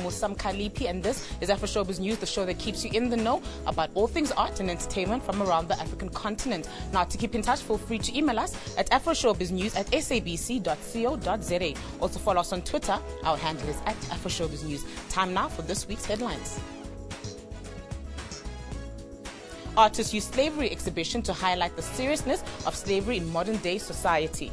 Musam Kalipi, and this is AfroShowBiz News, the show that keeps you in the know about all things art and entertainment from around the African continent. Now, to keep in touch, feel free to email us at afroshowbiznews@sabc.co.za. Also follow us on Twitter. Our handle is @AfroShowBiz News. Time now for this week's headlines. Artists use slavery exhibition to highlight the seriousness of slavery in modern-day society.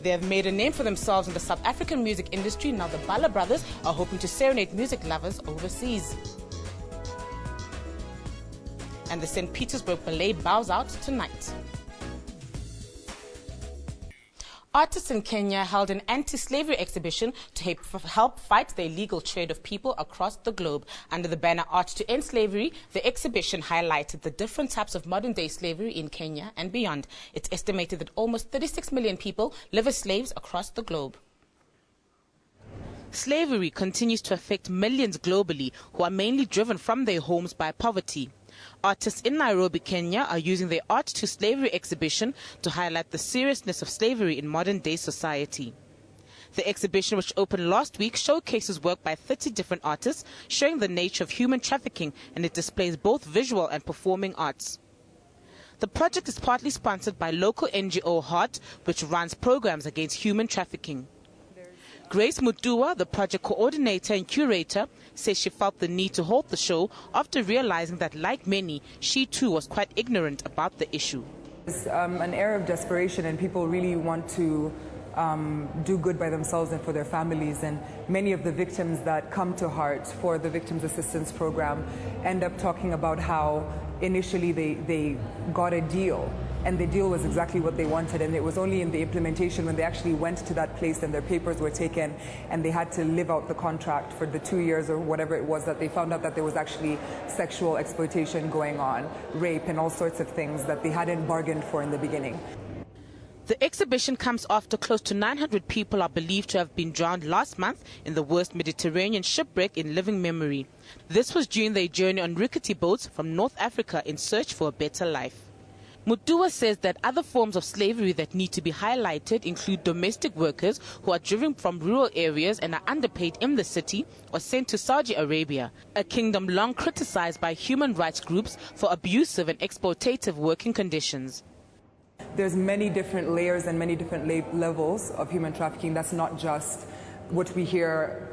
They have made a name for themselves in the South African music industry. Now the Bala brothers are hoping to serenade music lovers overseas. And the St. Petersburg Ballet bows out tonight. Artists in Kenya held an anti-slavery exhibition to help fight the illegal trade of people across the globe. Under the banner Art to End Slavery, the exhibition highlighted the different types of modern-day slavery in Kenya and beyond. It's estimated that almost 36 million people live as slaves across the globe. Slavery continues to affect millions globally who are mainly driven from their homes by poverty. Artists in Nairobi, Kenya are using their Art to Slavery exhibition to highlight the seriousness of slavery in modern-day society. The exhibition, which opened last week, showcases work by 30 different artists showing the nature of human trafficking, and it displays both visual and performing arts. The project is partly sponsored by local NGO Heart, which runs programs against human trafficking. Grace Mutua, the project coordinator and curator, says she felt the need to hold the show after realizing that, like many, she too was quite ignorant about the issue. It's an era of desperation, and people really want to do good by themselves and for their families. And many of the victims that come to Heart for the Victims Assistance Program end up talking about how initially they got a deal. And the deal was exactly what they wanted, and it was only in the implementation when they actually went to that place and their papers were taken and they had to live out the contract for the 2 years or whatever it was that they found out that there was actually sexual exploitation going on, rape and all sorts of things that they hadn't bargained for in the beginning. The exhibition comes after close to 900 people are believed to have been drowned last month in the worst Mediterranean shipwreck in living memory. This was during their journey on rickety boats from North Africa in search for a better life. Mutua says that other forms of slavery that need to be highlighted include domestic workers who are driven from rural areas and are underpaid in the city or sent to Saudi Arabia, a kingdom long criticized by human rights groups for abusive and exploitative working conditions. There's many different layers and many different levels of human trafficking. That's not just what we hear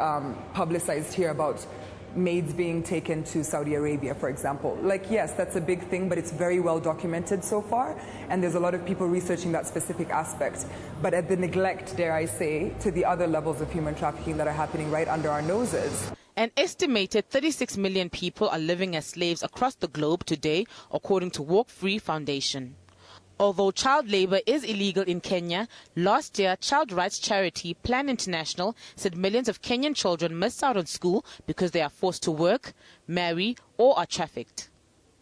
publicized here about maids being taken to Saudi Arabia, for example. Like, yes, that's a big thing, but it's very well documented so far, and there's a lot of people researching that specific aspect. But at the neglect, dare I say, to the other levels of human trafficking that are happening right under our noses. An estimated 36 million people are living as slaves across the globe today, according to Walk Free Foundation. Although child labor is illegal in Kenya, last year child rights charity Plan International said millions of Kenyan children miss out on school because they are forced to work, marry, or are trafficked.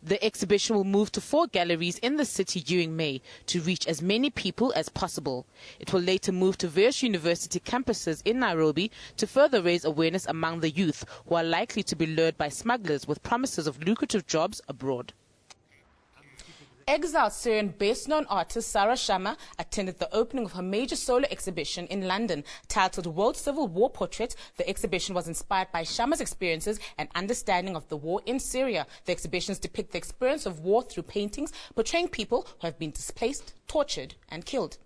The exhibition will move to 4 galleries in the city during May to reach as many people as possible. It will later move to various university campuses in Nairobi to further raise awareness among the youth who are likely to be lured by smugglers with promises of lucrative jobs abroad. Exiled Syrian best-known artist Sarah Shama attended the opening of her major solo exhibition in London. Titled World Civil War Portrait, the exhibition was inspired by Shama's experiences and understanding of the war in Syria. The exhibitions depict the experience of war through paintings, portraying people who have been displaced, tortured and killed.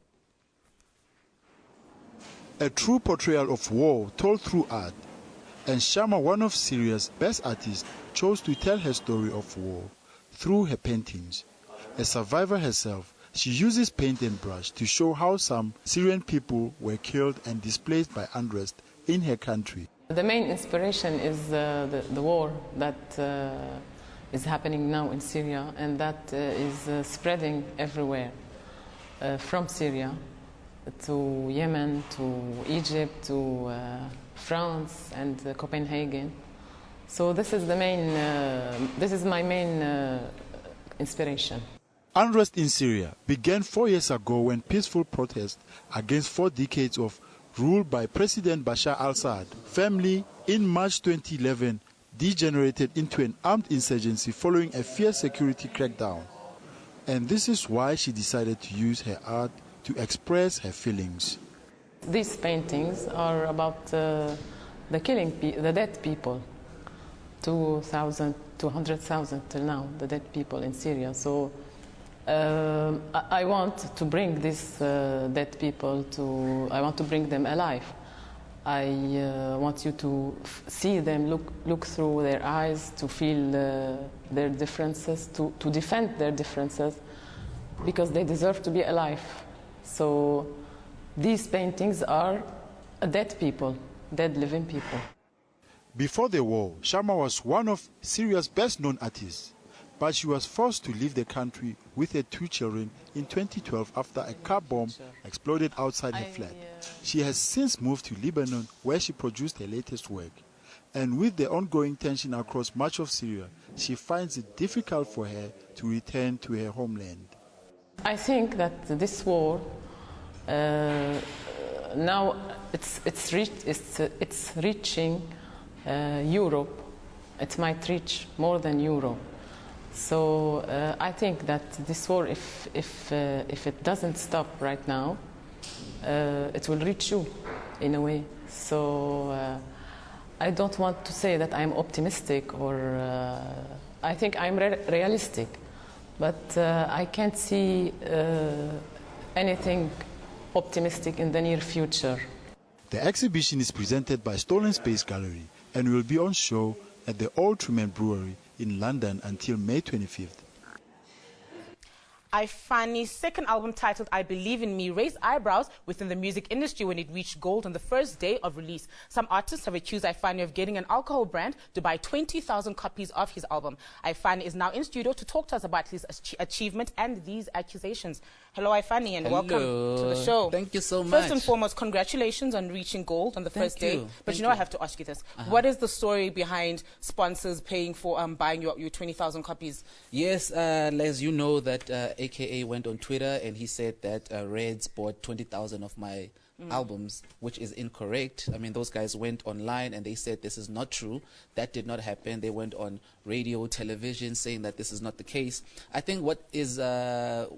A true portrayal of war told through art. And Shama, one of Syria's best artists, chose to tell her story of war through her paintings. A survivor herself, she uses paint and brush to show how some Syrian people were killed and displaced by unrest in her country. The main inspiration is the war that is happening now in Syria, and that is spreading everywhere, from Syria to Yemen, to Egypt, to France and Copenhagen. So this is my main inspiration. Unrest in Syria began 4 years ago when peaceful protests against 4 decades of rule by President Bashar al-Assad family in March 2011 degenerated into an armed insurgency following a fierce security crackdown. And this is why she decided to use her art to express her feelings. These paintings are about the dead people, 2,000, 200,000 till now, the dead people in Syria. So I want to bring these dead people I want to bring them alive. I want you to see them, look through their eyes, to feel their differences, to defend their differences, because they deserve to be alive. So these paintings are dead people, dead living people. Before the war, Shama was one of Syria's best-known artists, but she was forced to leave the country with her 2 children in 2012 after a car bomb exploded outside her flat. She has since moved to Lebanon, where she produced her latest work. And with the ongoing tension across much of Syria, she finds it difficult for her to return to her homeland. I think that this war now it's reaching Europe. It might reach more than Europe. So I think that this war, if it doesn't stop right now, it will reach you in a way. So I don't want to say that I'm optimistic, or I think I'm realistic, but I can't see anything optimistic in the near future. The exhibition is presented by Stolen Space Gallery and will be on show at the Old Truman Brewery in London until May 25th. Ifani's second album, titled I Believe in Me, raised eyebrows within the music industry when it reached gold on the first day of release. Some artists have accused Ifani of getting an alcohol brand to buy 20,000 copies of his album. Ifani is now in studio to talk to us about his achievement and these accusations. Hello, Ifani, and welcome to the show. Thank you so much. First and foremost, congratulations on reaching gold on the first day. But you know, I have to ask you this. What is the story behind sponsors paying for buying your 20,000 copies? Yes, Les, you know that AKA went on Twitter and he said that Reds bought 20,000 of my albums, which is incorrect. I mean, those guys went online and they said this is not true. That did not happen. They went on radio, television, saying that this is not the case. I think what is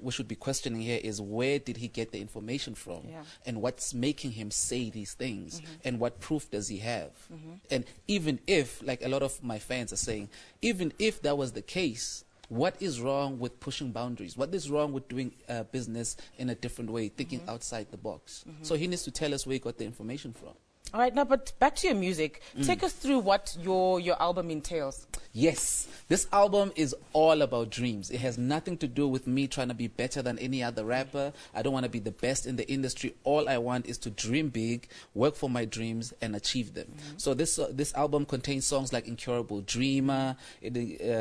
we should be questioning here is, where did he get the information from? And what's making him say these things? And what proof does he have? And even if, like a lot of my fans are saying, even if that was the case, what is wrong with pushing boundaries? What is wrong with doing business in a different way, thinking outside the box? So he needs to tell us where he got the information from. All right, now, but back to your music. Take us through what your album entails. Yes, this album is all about dreams. It has nothing to do with me trying to be better than any other rapper. I don't want to be the best in the industry. All I want is to dream big, work for my dreams, and achieve them. So this album contains songs like Incurable Dreamer,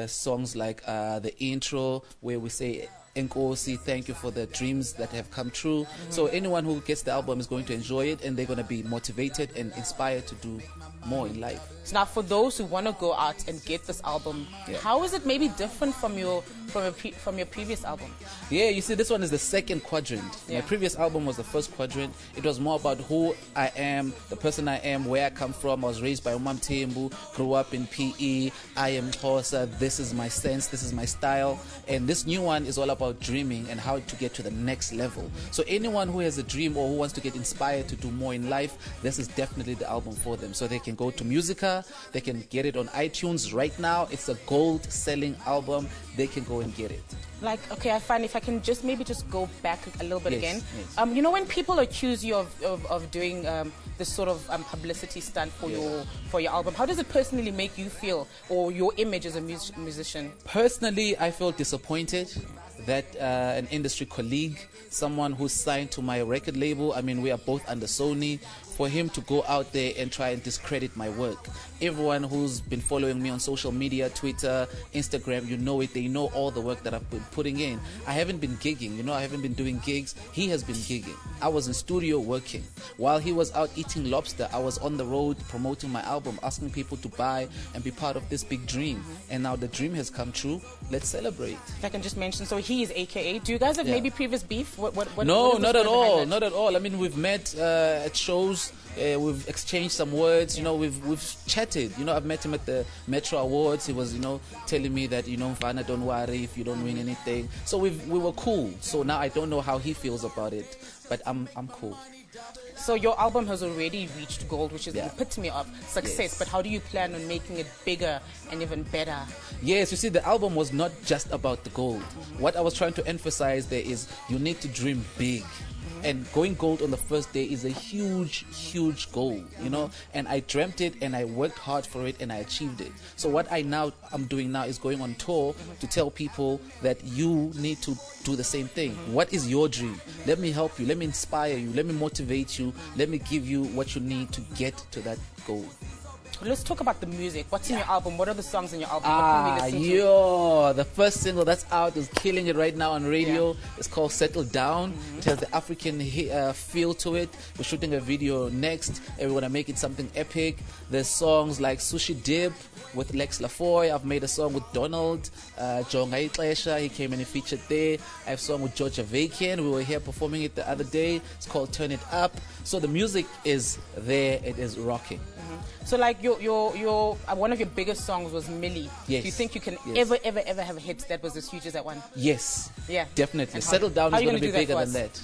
songs like the intro, where we say, Nkosi, thank you for the dreams that have come true. So anyone who gets the album is going to enjoy it, and they're going to be motivated and inspired to do more in life. So now, for those who want to go out and get this album, how is it maybe different from your previous album? Yeah, you see, this one is the second quadrant. My previous album was the first quadrant. It was more about who I am, the person I am, where I come from. I was raised by Umam Tembu, grew up in PE. I am Xhosa. This is my sense. This is my style. And this new one is all about dreaming and how to get to the next level. So anyone who has a dream or who wants to get inspired to do more in life, this is definitely the album for them. So they can go to Musica, they can get it on iTunes right now. It's a gold-selling album. They can go and get it. Like, okay, I find if I can just go back a little bit again. Yes. You know, when people accuse you of doing this sort of publicity stunt for your album, how does it personally make you feel, or your image as a musician? Personally, I feel disappointed that an industry colleague, someone who's signed to my record label, I mean, we are both under Sony, for him to go out there and try and discredit my work. Everyone who's been following me on social media, Twitter, Instagram, you know it, they know all the work that I've been putting in. I haven't been gigging, you know, I haven't been doing gigs. He has been gigging. I was in studio working. While he was out eating lobster, I was on the road promoting my album, asking people to buy and be part of this big dream. And now the dream has come true. Let's celebrate. If I can just mention, so he is AKA. Do you guys have maybe previous beef? No, not at all. Not at all. I mean, we've met at shows. We've exchanged some words, you know, we've chatted. You know, I've met him at the Metro Awards. He was, you know, telling me that, you know, Mfana, don't worry if you don't win anything. So we were cool. So now I don't know how he feels about it, but I'm cool. So your album has already reached gold, which is the Yeah. epitome of success. Yes. But how do you plan on making it bigger and even better? Yes, you see, the album was not just about the gold. What I was trying to emphasize there is you need to dream big. And going gold on the first day is a huge, huge goal, you know. And I dreamt it and I worked hard for it and I achieved it. So what I'm doing now is going on tour to tell people that you need to do the same thing. What is your dream? Let me help you. Let me inspire you. Let me motivate you. Let me give you what you need to get to that goal. Let's talk about the music. What's in your album? What are the songs in your album? What can we listen to? The first single that's out is killing it right now on radio. It's called Settle Down. It has the African feel to it. We're shooting a video next and we want to make it something epic. There's songs like Sushi Dip with Lex Lafoy. I've made a song with Donald Jongai Klesha. He came and he featured there. I have a song with Georgia Vacan. We were here performing it the other day. It's called Turn It Up. So the music is there. It is rocking. So like your one of your biggest songs was Millie. Yes. Do you think you can ever have a hit that was as huge as that one? Yes. Yeah. Definitely. And Settle Down is going to be bigger than us? that.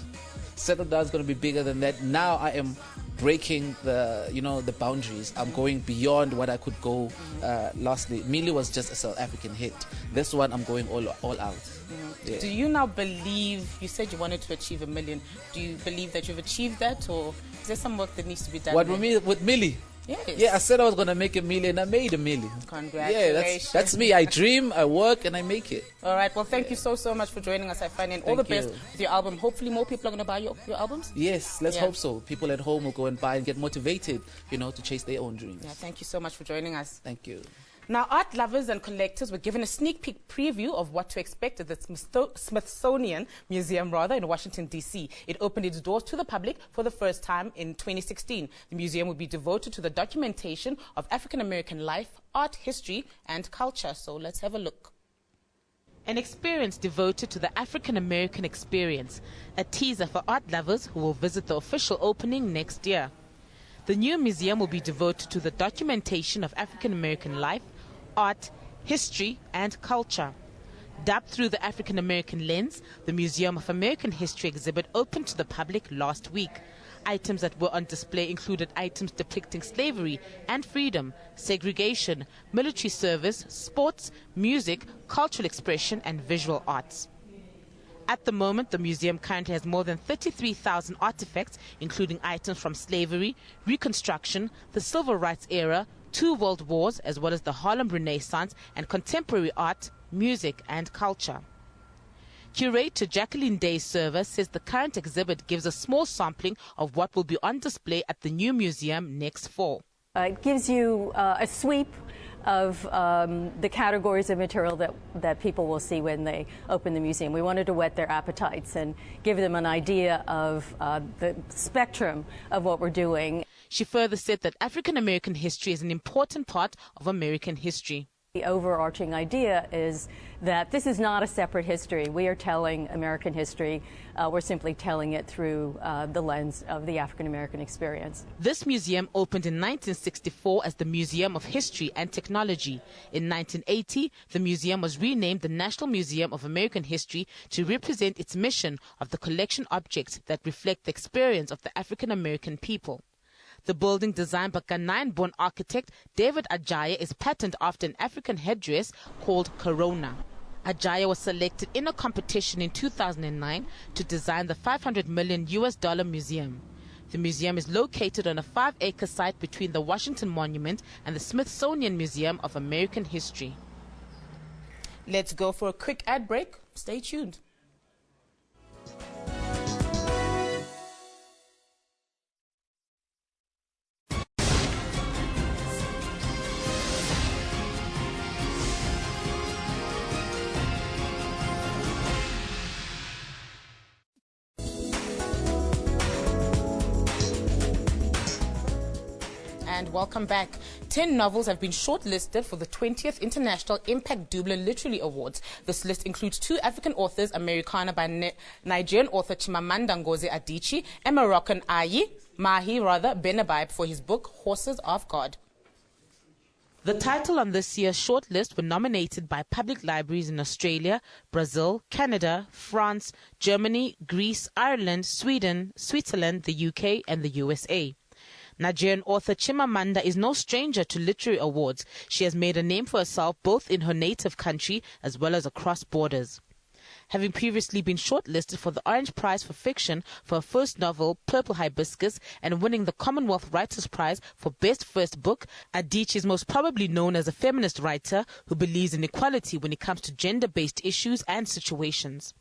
Settle Down is going to be bigger than that. Now I am breaking the boundaries. I'm going beyond what I could go. Lastly, Millie was just a South African hit. This one I'm going all out. Yeah. Do you now believe, you said you wanted to achieve 1 million, do you believe that you've achieved that, or is there some work that needs to be done? What with Millie? Yes. Yeah, I said I was going to make 1 million. I made 1 million. Congratulations. Yeah, that's me. I dream, I work, and I make it. All right. Well, thank you so much for joining us, Ifani, and all the best with your album. Hopefully more people are going to buy your albums. Yes, let's hope so. People at home will go and buy and get motivated, to chase their own dreams. Yeah, thank you so much for joining us. Thank you. Now, art lovers and collectors were given a sneak peek preview of what to expect at the Smithsonian Museum, in Washington, D.C. It opened its doors to the public for the first time in 2016. The museum will be devoted to the documentation of African-American life, art, history, and culture. So let's have a look. An experience devoted to the African-American experience, a teaser for art lovers who will visit the official opening next year. The new museum will be devoted to the documentation of African-American life, art, history, and culture. Dubbed through the African-American lens, the Museum of American History exhibit opened to the public last week. Items that were on display included items depicting slavery and freedom, segregation, military service, sports, music, cultural expression, and visual arts. At the moment, the museum currently has more than 33,000 artifacts, including items from slavery, Reconstruction, the Civil Rights era, 2 world wars, as well as the Harlem Renaissance and contemporary art, music, and culture. Curator Jacqueline Day-Server says the current exhibit gives a small sampling of what will be on display at the new museum next fall. It gives you a sweep of the categories of material that people will see when they open the museum. We wanted to whet their appetites and give them an idea of the spectrum of what we're doing. She further said that African-American history is an important part of American history. The overarching idea is that this is not a separate history. We are telling American history. We're simply telling it through the lens of the African-American experience. This museum opened in 1964 as the Museum of History and Technology. In 1980, the museum was renamed the National Museum of American History to represent its mission of the collection objects that reflect the experience of the African-American people. The building, designed by Ghanaian-born architect David Ajaya, is patterned after an African headdress called Corona. Ajaya was selected in a competition in 2009 to design the $500 million museum. The museum is located on a 5-acre site between the Washington Monument and the Smithsonian Museum of American History. Let's go for a quick ad break. Stay tuned. And welcome back. 10 novels have been shortlisted for the 20th International Impact Double Literary Awards. This list includes 2 African authors, Americana by Nigerian author Chimamanda Ngozi Adichie and Moroccan Mahi Benabaib for his book Horses of God. The title on this year's shortlist were nominated by public libraries in Australia, Brazil, Canada, France, Germany, Greece, Ireland, Sweden, Switzerland, the UK and the USA. Nigerian author Chimamanda is no stranger to literary awards. She has made a name for herself both in her native country as well as across borders. Having previously been shortlisted for the Orange Prize for Fiction for her first novel, Purple Hibiscus, and winning the Commonwealth Writers' Prize for Best First Book, Adichie is most probably known as a feminist writer who believes in equality when it comes to gender-based issues and situations.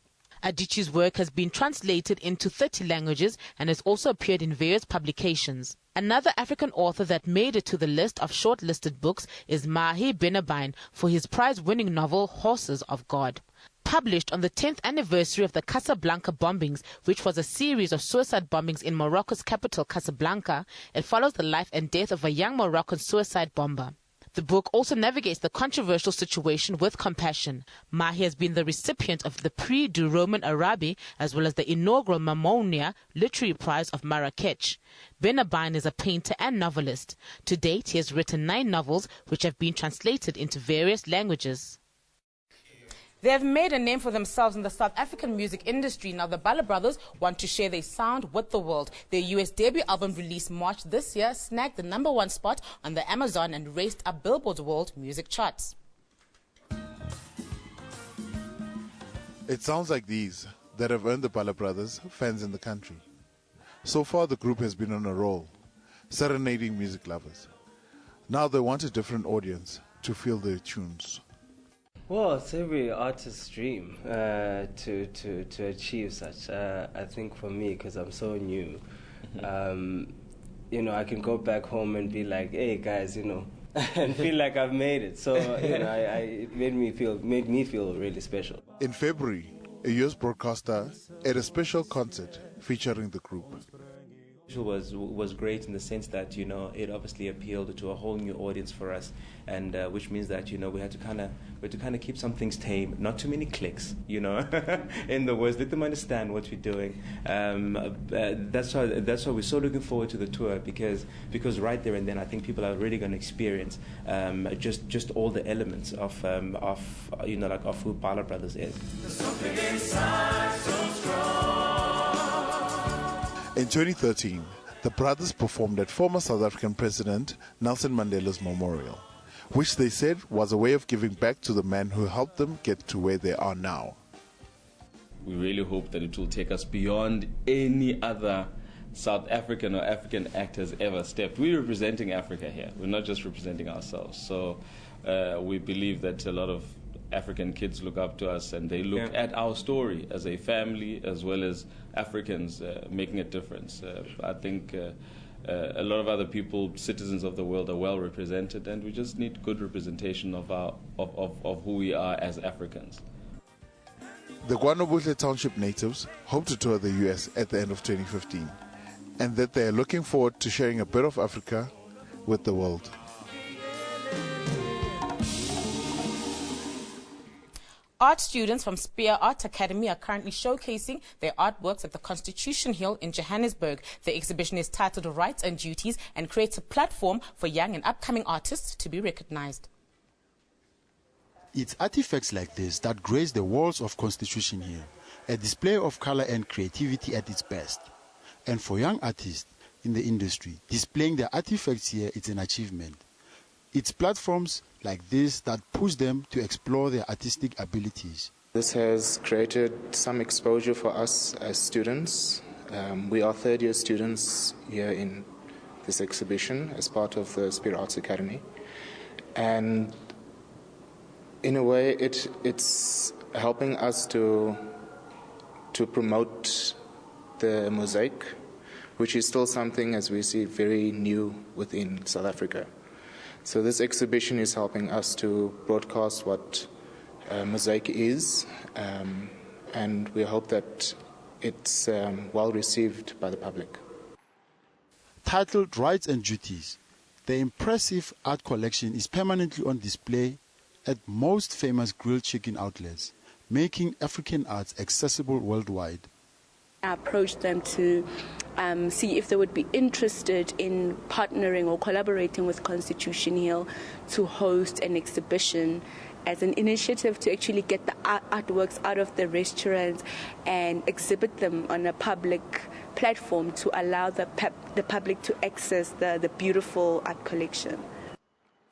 Adichie's work has been translated into 30 languages and has also appeared in various publications. Another African author that made it to the list of shortlisted books is Mahi Benabine for his prize-winning novel Horses of God. Published on the 10th anniversary of the Casablanca bombings, which was a series of suicide bombings in Morocco's capital, Casablanca, it follows the life and death of a young Moroccan suicide bomber. The book also navigates the controversial situation with compassion. Mahi has been the recipient of the Prix du Roman Arabe as well as the inaugural Mamonia Literary Prize of Marrakech. Benabine is a painter and novelist. To date, he has written 9 novels which have been translated into various languages. They have made a name for themselves in the South African music industry. Now the Bala brothers want to share their sound with the world. Their US debut album released March this year snagged the #1 spot on the Amazon and raced up Billboard's world music charts. It sounds like these that have earned the Bala brothers fans in the country. So far the group has been on a roll, serenading music lovers. Now they want a different audience to feel their tunes. Well, it's every artist's dream to achieve such. I think for me, because I'm so new, I can go back home and be like, "Hey guys," and feel like I've made it. So it made me feel really special. In February, a US broadcaster at a special concert featuring the group. It was great in the sense that it obviously appealed to a whole new audience for us, and which means that we had to kind of keep some things tame, not too many clicks, in the words, let them understand what we're doing. That's why we're so looking forward to the tour, because right there and then I think people are really going to experience just all the elements of who Bala Brothers is. In 2013, the brothers performed at former South African President Nelson Mandela's memorial, which they said was a way of giving back to the man who helped them get to where they are now. We really hope that it will take us beyond any other South African or African act has ever stepped. We're representing Africa here. We're not just representing ourselves. So we believe that a lot of African kids look up to us and they look at our story as a family as well as Africans making a difference. I think a lot of other people, citizens of the world, are well represented, and we just need good representation of who we are as Africans. The Guanabutle Township natives hope to tour the US at the end of 2015, and that they are looking forward to sharing a bit of Africa with the world. Art students from Spear Art Academy are currently showcasing their artworks at the Constitution Hill in Johannesburg. The exhibition is titled Rights and Duties and creates a platform for young and upcoming artists to be recognized. It's artifacts like this that grace the walls of Constitution Hill, a display of color and creativity at its best. And for young artists in the industry, displaying their artifacts here is an achievement. It's platforms like this that push them to explore their artistic abilities. This has created some exposure for us as students. We are third-year students here in this exhibition as part of the Spear Arts Academy. And in a way, it's helping us to promote the mosaic, which is still something, as we see, very new within South Africa. So this exhibition is helping us to broadcast what mosaic is, and we hope that it's well received by the public. Titled Rights and Duties, the impressive art collection is permanently on display at most famous grilled chicken outlets, making African arts accessible worldwide. I approached them to see if they would be interested in partnering or collaborating with Constitution Hill to host an exhibition as an initiative to actually get the artworks out of the restaurants and exhibit them on a public platform to allow the public to access the beautiful art collection.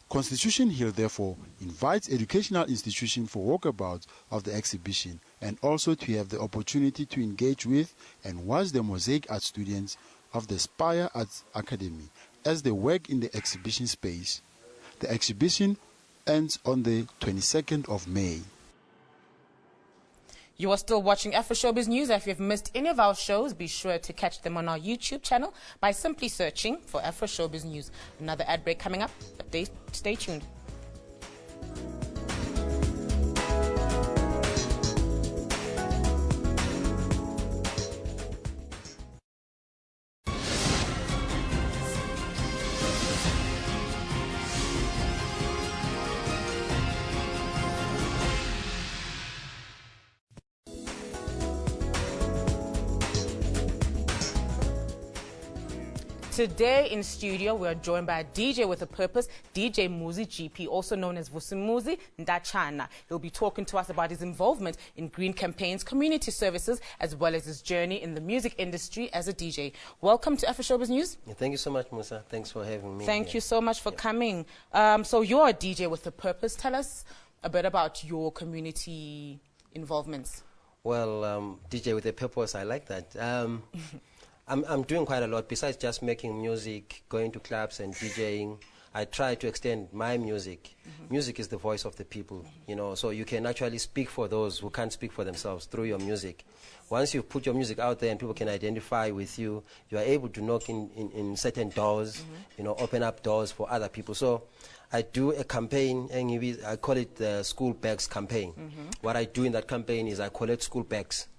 Constitution Hill, therefore, invites educational institutions for walkabouts of the exhibition and also to have the opportunity to engage with and watch the mosaic art students of the Spire Arts Academy as they work in the exhibition space. The exhibition ends on the 22nd of May. You are still watching AfroShowBiz News. If you've missed any of our shows, be sure to catch them on our YouTube channel by simply searching for AfroShowBiz News. Another ad break coming up, but stay tuned. Today in studio, we are joined by a DJ with a purpose, DJ Muzi GP, also known as Vusimuzi Ndachana. He'll be talking to us about his involvement in green campaigns, community services, as well as his journey in the music industry as a DJ. Welcome to AfroShowBiz News. Yeah, thank you so much, Musa. Thanks for having me. Thank you so much for coming. So you're a DJ with a purpose. Tell us a bit about your community involvements. Well, DJ with a purpose, I like that. I'm doing quite a lot. Besides just making music, going to clubs and DJing, I try to extend my music. Music is the voice of the people, you know, so you can actually speak for those who can't speak for themselves through your music. Once you put your music out there and people can identify with you, you are able to knock in certain doors, you know, open up doors for other people. So I do a campaign, and I call it the School Bags Campaign. What I do in that campaign is I collect school bags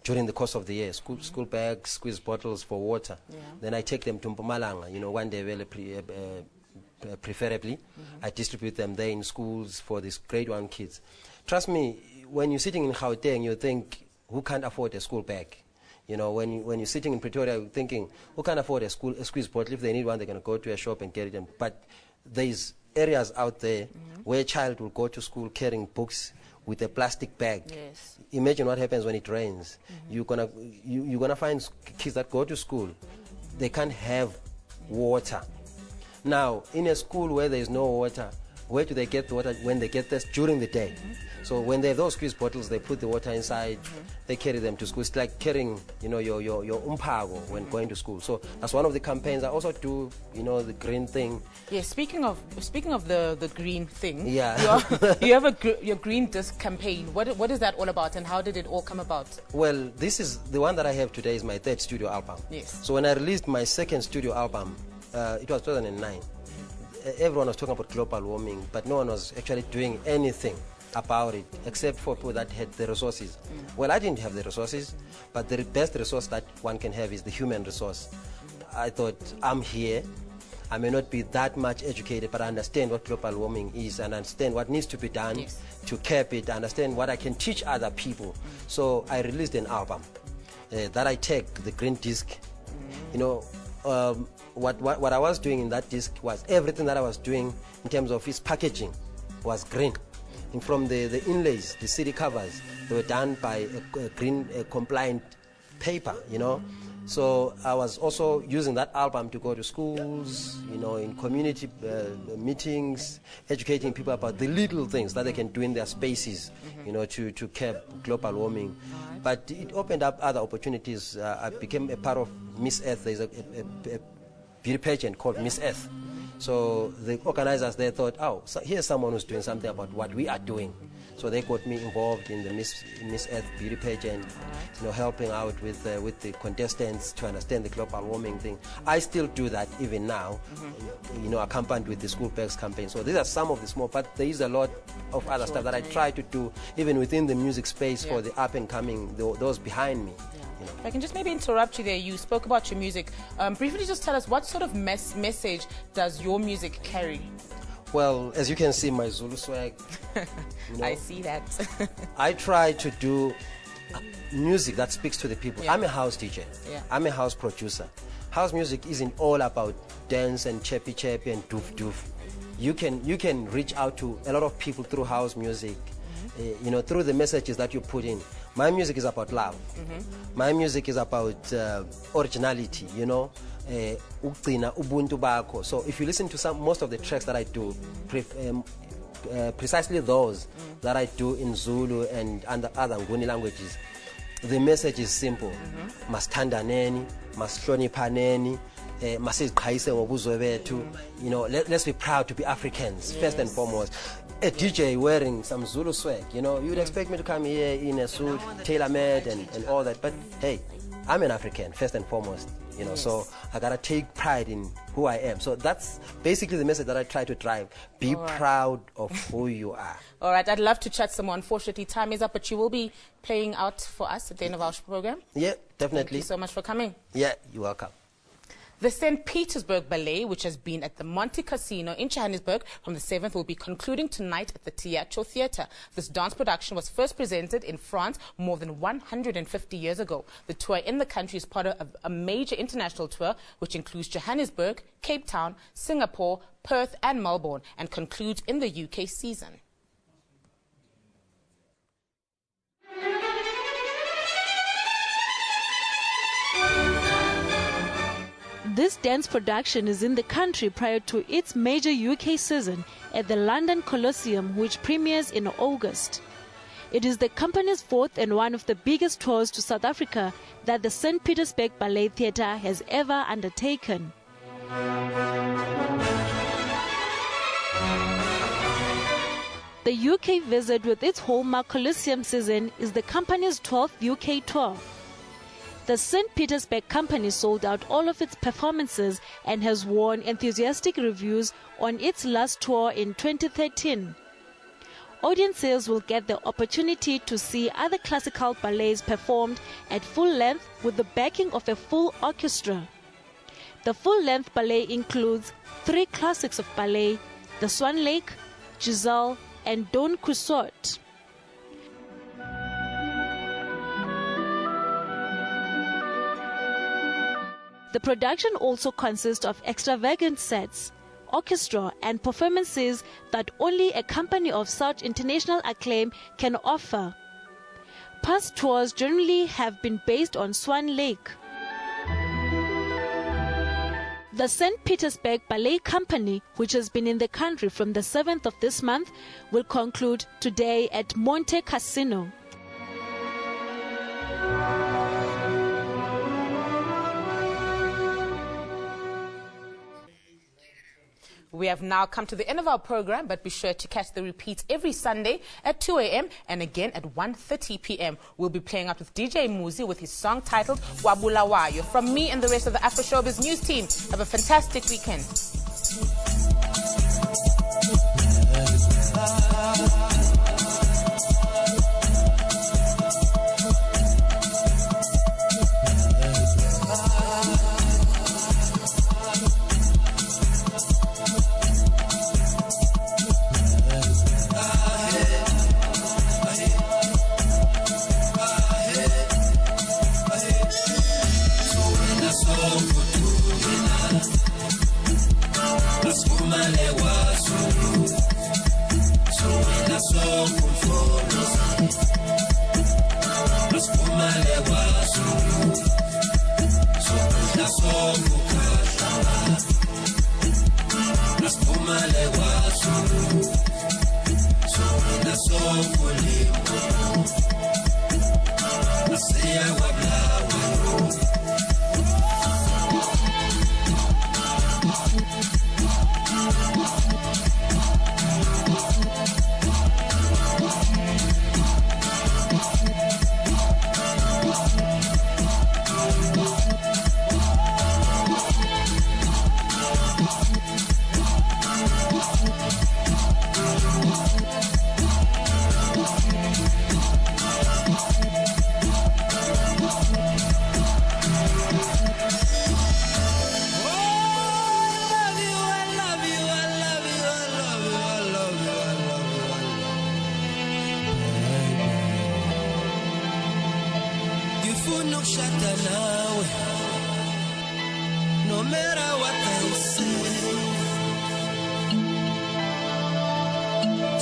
during the course of the year. School bags, squeeze bottles for water. Then I take them to Mpumalanga, you know, one day preferably. I distribute them there in schools for these grade 1 kids. Trust me, when you're sitting in Gauteng, you think, who can't afford a school bag? You know, when you're sitting in Pretoria, you're thinking, who can't afford a squeeze bottle? If they need one, they're going to go to a shop and get it. But there's areas out there where a child will go to school carrying books with a plastic bag. Yes. Imagine what happens when it rains. You're gonna find kids that go to school, they can't have water. Now, in a school where there is no water, where do they get the water? When they get this during the day. So when they have those squeeze bottles, they put the water inside, they carry them to school. It's like carrying, you know, your umpago when going to school. So that's one of the campaigns. I also do, you know, the green thing. Yeah, speaking of the green thing, yeah. you have your green disc campaign. What is that all about, and how did it all come about? Well, this is the one that I have today is my 3rd studio album. Yes. So when I released my 2nd studio album, it was 2009. Everyone was talking about global warming, but no one was actually doing anything about it except for people that had the resources. Well, I didn't have the resources, but the best resource that one can have is the human resource. I thought, I'm here. I may not be that much educated, but I understand what global warming is and understand what needs to be done to curb it. I understand what I can teach other people. So I released an album that I take the green disc. You know, what I was doing in that disc was everything that I was doing in terms of its packaging was green. And from the inlays, the CD covers, they were done by a green compliant paper, you know. So I was also using that album to go to schools, you know, in community meetings, educating people about the little things that they can do in their spaces, you know, to curb global warming. But it opened up other opportunities. I became a part of Miss Earth. There's a beauty pageant called Miss Earth. So the organizers, they thought, oh, so here's someone who's doing something about what we are doing. So they got me involved in the Miss Earth beauty pageant, you know, helping out with the contestants to understand the global warming thing. I still do that even now, you know, accompanied with the School Bags campaign. So these are some of the small, but there is a lot of other stuff that I try to do, even within the music space for the up and coming, those behind me. You know. If I can just maybe interrupt you there. You spoke about your music. Briefly just tell us, what sort of message does your music carry? Well, as you can see, my Zulu swag. You know, I see that. I try to do music that speaks to the people. Yeah. I'm a house DJ. Yeah. I'm a house producer. House music isn't all about dance and chappy and doof doof. You can reach out to a lot of people through house music, you know, through the messages that you put in. My music is about love. My music is about originality, you know. Ubuntu bako. So if you listen to most of the tracks that I do, precisely those that I do in Zulu and other Nguni languages, the message is simple. Masithandaneni, masihloniphaneni, masiziqhayise ngobuzwe bethu. You know, let's be proud to be Africans, first and foremost. A DJ wearing some Zulu swag, you know, you'd expect me to come here in a suit, tailor-made and all that, but hey, I'm an African, first and foremost. You know, so I gotta take pride in who I am. So that's basically the message that I try to drive. Be proud of who you are. All right, I'd love to chat some more. Unfortunately, time is up, but you will be playing out for us at the end of our program. Yeah, definitely. Thank you so much for coming. Yeah, you're welcome. The St. Petersburg Ballet, which has been at the Monte Casino in Johannesburg from the 7th, will be concluding tonight at the Teatro Theatre. This dance production was first presented in France more than 150 years ago. The tour in the country is part of a major international tour, which includes Johannesburg, Cape Town, Singapore, Perth and Melbourne, and concludes in the UK season. This dance production is in the country prior to its major UK season at the London Colosseum, which premieres in August. It is the company's fourth and one of the biggest tours to South Africa that the St. Petersburg Ballet Theatre has ever undertaken. The UK visit with its hallmark Colosseum season is the company's 12th UK tour. The St. Petersburg company sold out all of its performances and has won enthusiastic reviews on its last tour in 2013. Audiences will get the opportunity to see other classical ballets performed at full length with the backing of a full orchestra. The full-length ballet includes 3 classics of ballet, The Swan Lake, Giselle, and Don Quixote. The production also consists of extravagant sets, orchestra, and performances that only a company of such international acclaim can offer. Past tours generally have been based on Swan Lake. The St. Petersburg Ballet Company, which has been in the country from the 7th of this month, will conclude today at Monte Casino. We have now come to the end of our program, but be sure to catch the repeats every Sunday at 2 a.m. and again at 1:30 p.m. We'll be playing out with DJ Muzi with his song titled Wabulawayo. From me and the rest of the AfroShowBiz news team, have a fantastic weekend. ukushada nawe no matter what they say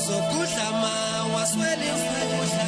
so kudla ma waswele mfukudla